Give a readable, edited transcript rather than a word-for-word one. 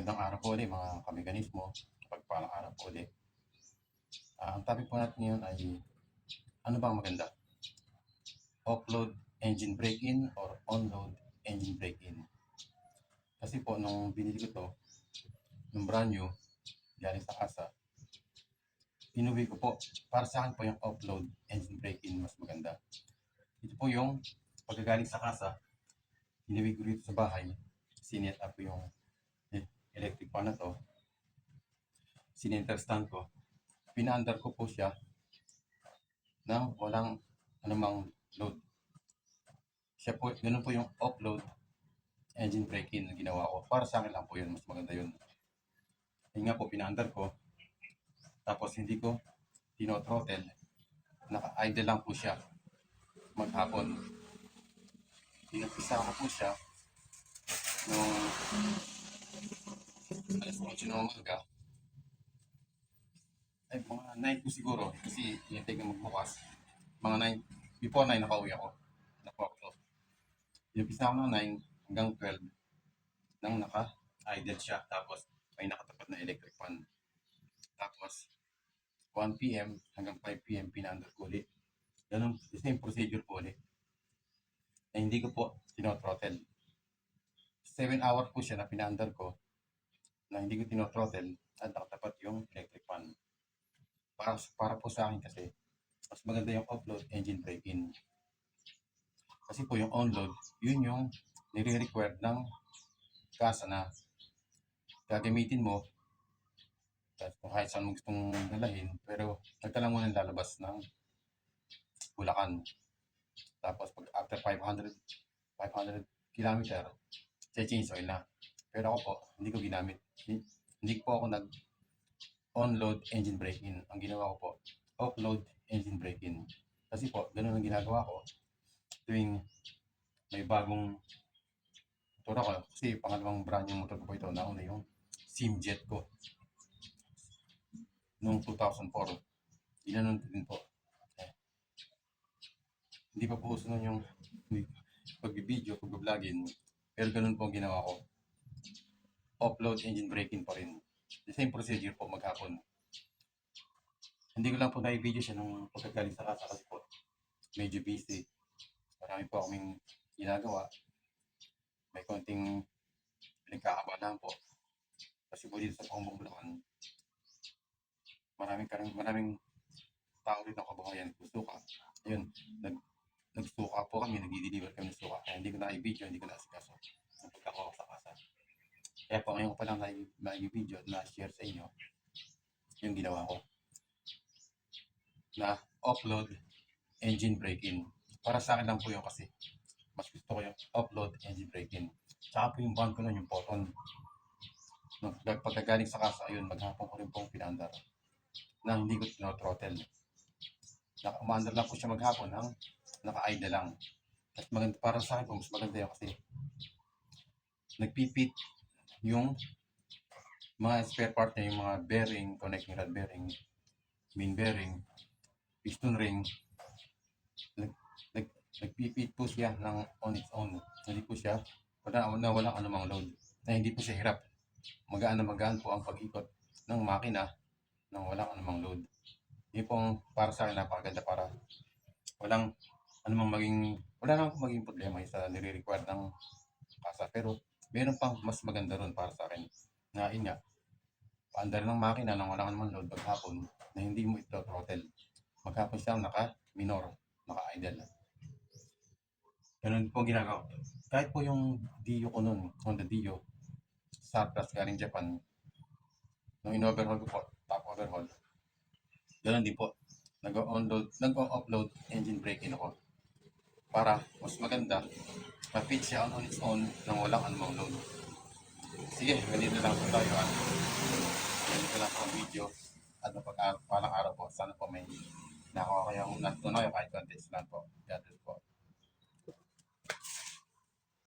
Magandang araw po ulit mga kamekanismo, pagpalang araw po ulit. Ang topic po natin ngayon ay ano bang maganda? Offload engine break-in or onload engine break-in? Kasi po nung binili ko to, nung brand new, galing sa kasa, pinuwi ko po, para sa akin po yung offload engine break-in mas maganda. Ito po yung pagkagaling sa kasa, pinuwi ko rito sa bahay, sinet up ko yung electric pan na to, sinenter stand ko, pinaandar ko po siya ng walang anumang load. Siya po, ganun po yung offload engine break-in na ginawa ko. Para sa akin lang po yun, mas maganda yun. Yun nga po, pinaandar ko, tapos hindi ko tino-throttle, naka-idle lang po siya maghapon. Pinapisa ko po siya nung alas 8 ng umaga, ay mga 9 po siguro, kasi hinintay ko magbukas. Mga 9, before 9 nakauwi ako. Naka-offload. Pinapisa ko ng 9 hanggang 12 nang naka-idle siya. Tapos may nakatapat na electric fan. Tapos 1 p.m. hanggang 5 p.m. pinaandar ko ulit. Ganun, the same procedure po ulit. Na hindi ko po tino-throttle. 7 hours po siya na pinaandar ko na hindi ko tino-throttle at nakatapat yung electric fan. Para po sa akin kasi, mas maganda yung offload engine break-in. Kasi po yung onload, yun yung nire-require ng kasa na gagamitin mo kahit saan mo gustong dalahin, pero nagtalang mo ng lalabas ng Bulacan. Tapos pag after 500 kilometer, change oil na. Pero ako po, hindi ko ginamit. Hindi po ako nag-onload engine break-in. Ang ginawa ko po, offload engine break-in. Kasi po, ganun ang ginagawa ko tuwing may bagong motor ako. Kasi pangalawang brand yung motor ko po ito. Nauna yung Simjet ko. Noong 2004. Ginanon ko din po. Hindi pa po uso nun yung pag-video, pag-vlogin. Pero ganun po ang ginawa ko. Offload engine break-in pa rin. The same procedure po maghapon. Hindi ko lang po na-video siya nung pagkagaling sa kasa kasi po medyo busy. Marami po kaming ginagawa. May konting pinagkakabalan po. Kasi po dito sa Paumbong Bulacan, maraming tao rin ng kabuhayan suka. Ayun, nagsuka po kami, nagdi-deliver kami ng suka. Kaya hindi ko na-video, hindi ko na-asikaso ang pagkakawa sa kasa. Kaya po ngayon ko pa lang na-video at na-share sa inyo yung ginawa ko na offload engine break-in. Para sa akin lang po yun kasi mas gusto ko yung offload engine break-in. Tsaka po yung bond ko nun, yung Poton. Nung pagkagaling sa kasa, ayun, maghapon ko rin pong pinandar na hindi ko tino-throttle. Umaandar lang po siya maghapon ng naka-idle lang. At maganda, para sa akin po, mas maganda yun kasi nagpipit yung mga spare part niya, yung mga bearing, connecting rod bearing, main bearing, piston ring, nagpipit po siya ng on its own. Hindi po siya, walang anumang load. Na hindi po siya hirap. Magaan na magaan po ang pag-ikot ng makina nang walang anumang load. Yun po para sa akin napakaganda para wala namang maging problema sa nire-require ng kasa. Pero meron pang mas maganda ron para sa akin. Na yun nga, paandar ng makina nang walang anumang load maghapon na hindi mo ito throttle. Maghapon siya naka-minor, naka-idle. Ganun po ginagawa ko. Kahit po yung Dio ko nun, Honda Dio, surplus galing Japan, nung in-overhaul ko po, top overhaul, ganun din po. Nag-offload engine break-in ako. Para mas maganda, ma-fit siya on its own nang walang anumang load. Sige, ganito lang po tayo. Ganito lang po ang video at mapagpalang araw po. Sana po may nakakuha kayong natutunan kahit konti lang po. God bless po.